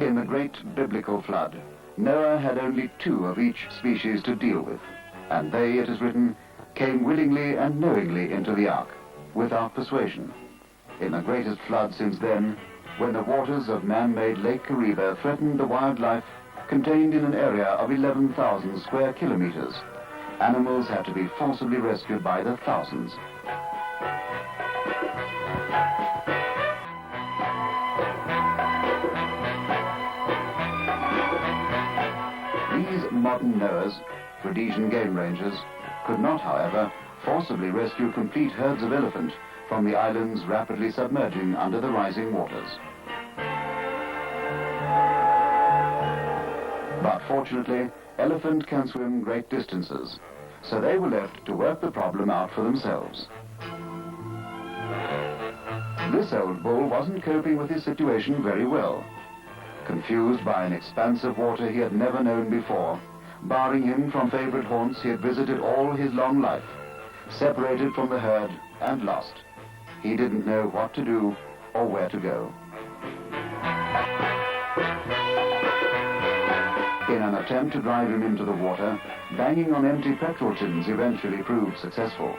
In the great biblical flood, Noah had only 2 of each species to deal with, and they, it is written, came willingly and knowingly into the ark, without persuasion. In the greatest flood since then, when the waters of man-made Lake Kariba threatened the wildlife contained in an area of 11,000 square kilometers, animals had to be forcibly rescued by the thousands. These modern Noahs, Rhodesian game rangers, could not, however, forcibly rescue complete herds of elephant from the islands rapidly submerging under the rising waters. But fortunately, elephant can swim great distances, so they were left to work the problem out for themselves. This old bull wasn't coping with his situation very well. Confused by an expanse of water he had never known before, barring him from favorite haunts he had visited all his long life, separated from the herd and lost. He didn't know what to do or where to go. In an attempt to drive him into the water, banging on empty petrol tins eventually proved successful.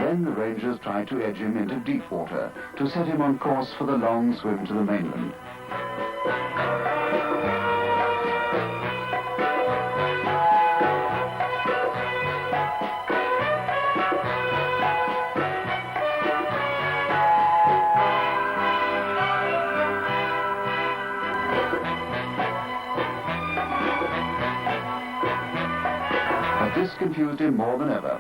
Then the rangers tried to edge him into deep water to set him on course for the long swim to the mainland. But this confused him more than ever.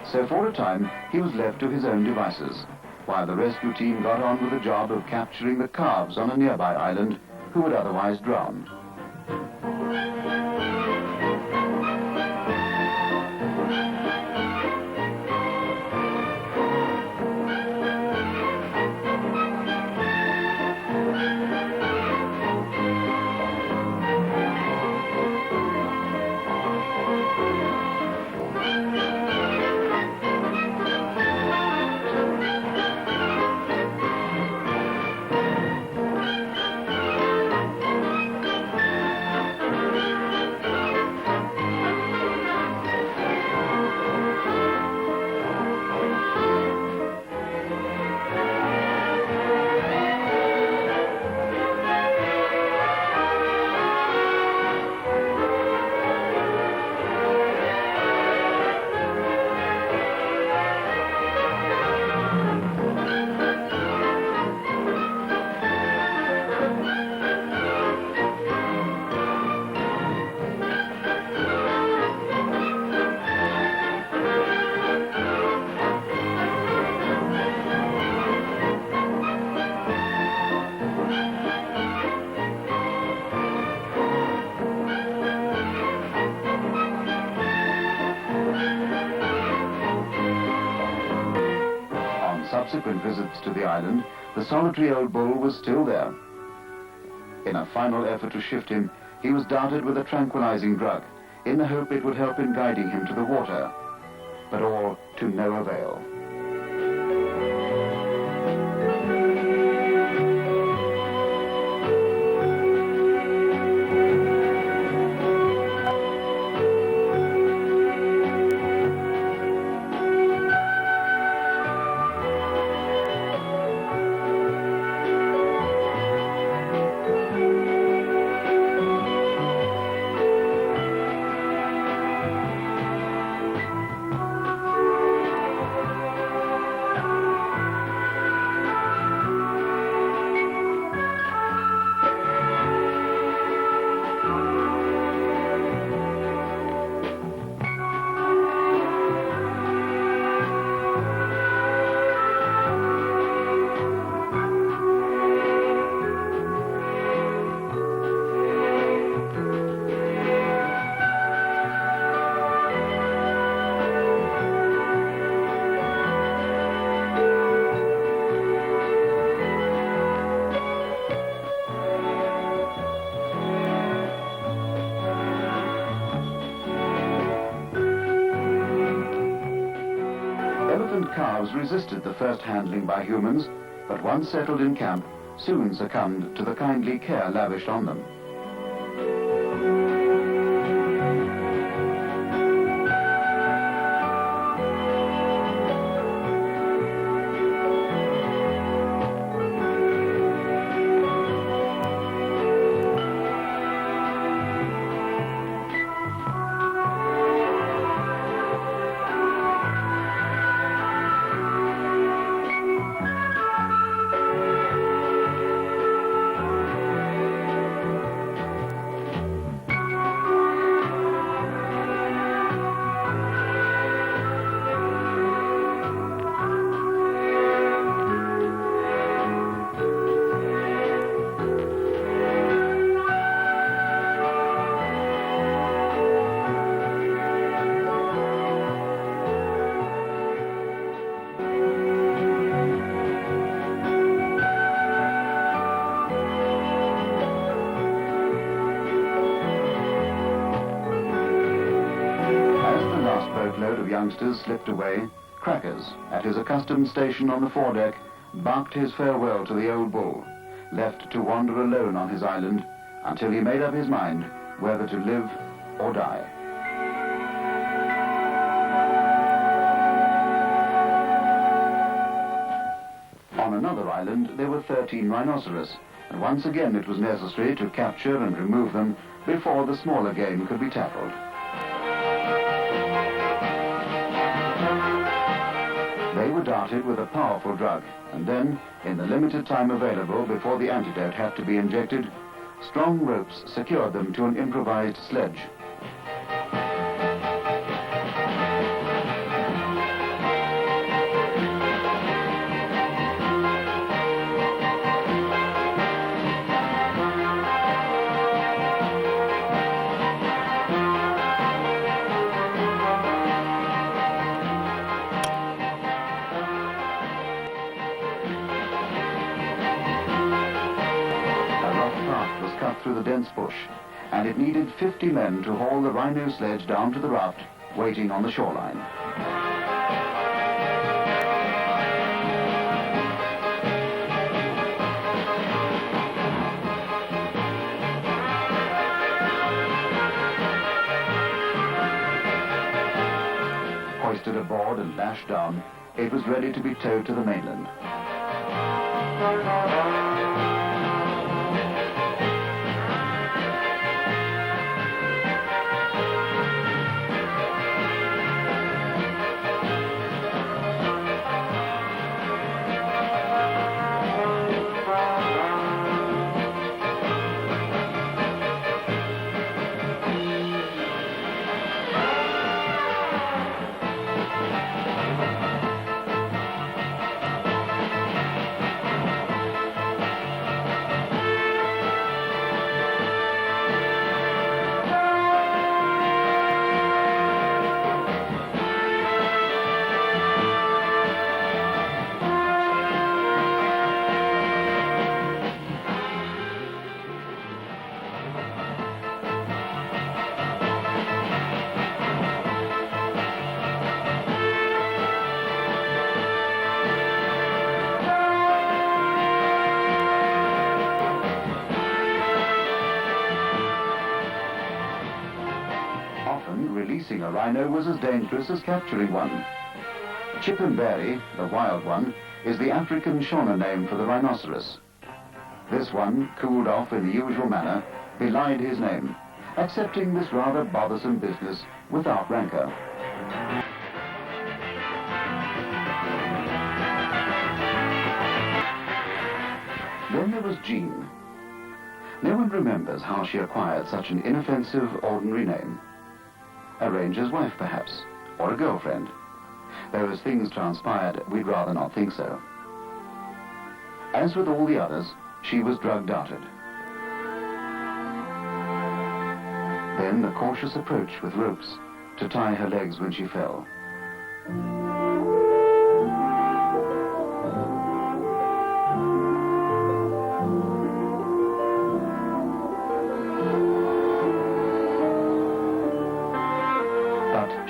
So for a time, he was left to his own devices, while the rescue team got on with the job of capturing the calves on a nearby island who would otherwise drown. Subsequent visits to the island, the solitary old bull was still there. In a final effort to shift him, he was darted with a tranquilizing drug, in the hope it would help in guiding him to the water, but all to no avail. rhinos resisted the first handling by humans, but once settled in camp, soon succumbed to the kindly care lavished on them. Boatload of youngsters slipped away, Crackers, at his accustomed station on the foredeck, barked his farewell to the old bull, left to wander alone on his island until he made up his mind whether to live or die. On another island there were 13 rhinoceros, and once again it was necessary to capture and remove them before the smaller game could be tackled. They were darted with a powerful drug, and then, in the limited time available before the antidote had to be injected, strong ropes secured them to an improvised sledge. Through the dense bush, and it needed 50 men to haul the rhino sledge down to the raft waiting on the shoreline. Hoisted aboard and lashed down, it was ready to be towed to the mainland. Releasing a rhino was as dangerous as capturing one. Chippenberry, the wild one, is the African Shona name for the rhinoceros. This one, cooled off in the usual manner, belied his name, accepting this rather bothersome business without rancor. Then there was Jean. No one remembers how she acquired such an inoffensive, ordinary name. A ranger's wife, perhaps, or a girlfriend. Though as things transpired, we'd rather not think so. As with all the others, she was drug-darted. Then the cautious approach with ropes to tie her legs when she fell.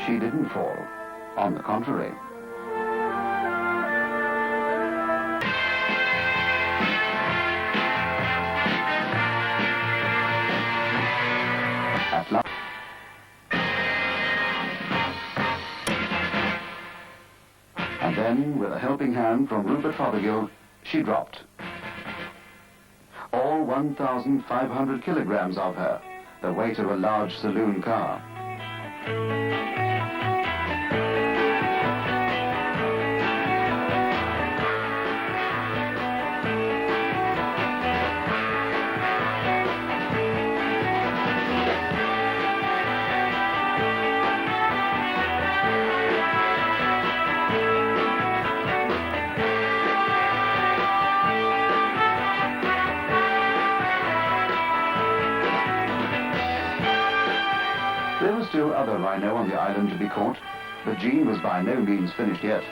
She didn't fall. On the contrary. Then, with a helping hand from Rupert Fothergill, she dropped. All 1,500 kilograms of her, the weight of a large saloon car. There were still other rhino on the island to be caught, but Jean was by no means finished yet.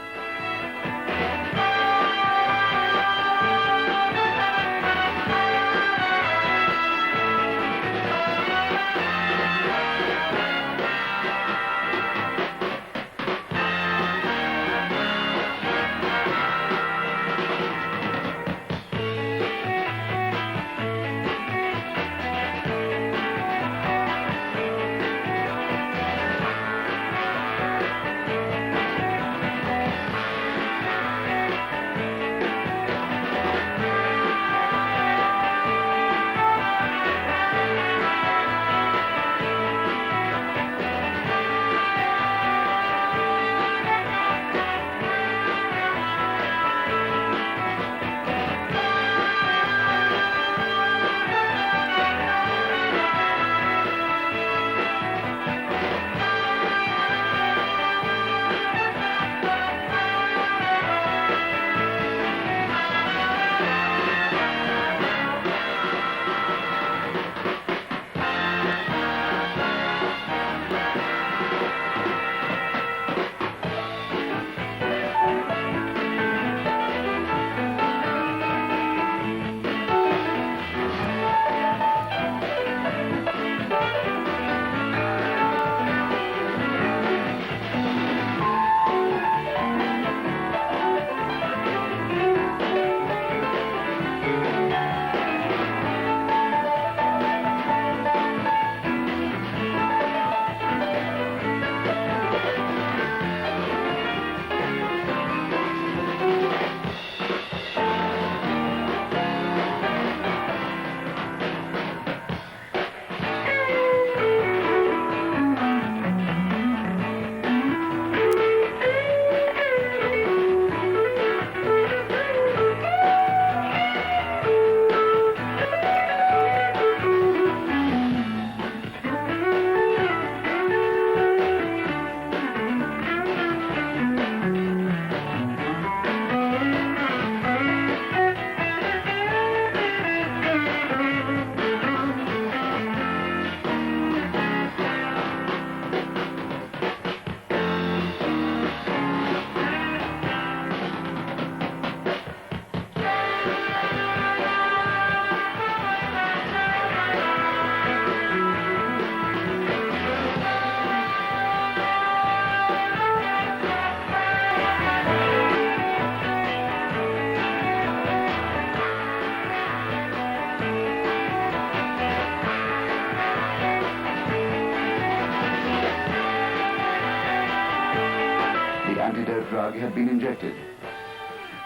Antidote drug had been injected.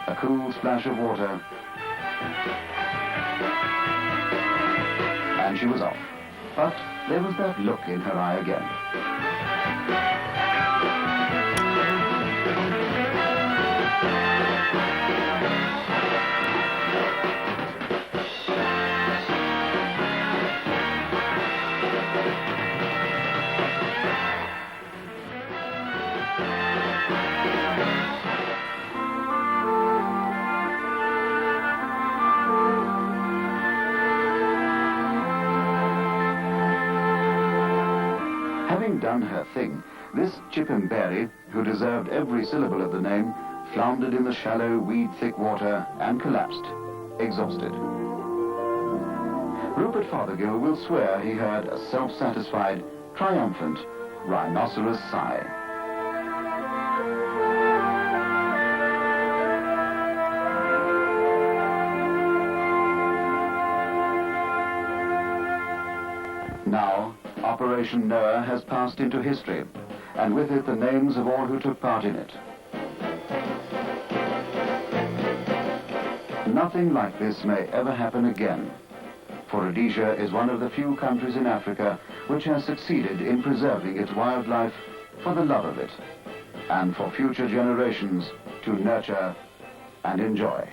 A cool splash of water, and she was off. But there was that look in her eye again. Having done her thing, this Chippemberry, who deserved every syllable of the name, floundered in the shallow, weed-thick water and collapsed, exhausted. Rupert Fothergill will swear he heard a self-satisfied, triumphant rhinoceros sigh. Now, Operation Noah has passed into history, and with it the names of all who took part in it. Nothing like this may ever happen again, for Rhodesia is one of the few countries in Africa which has succeeded in preserving its wildlife for the love of it, and for future generations to nurture and enjoy.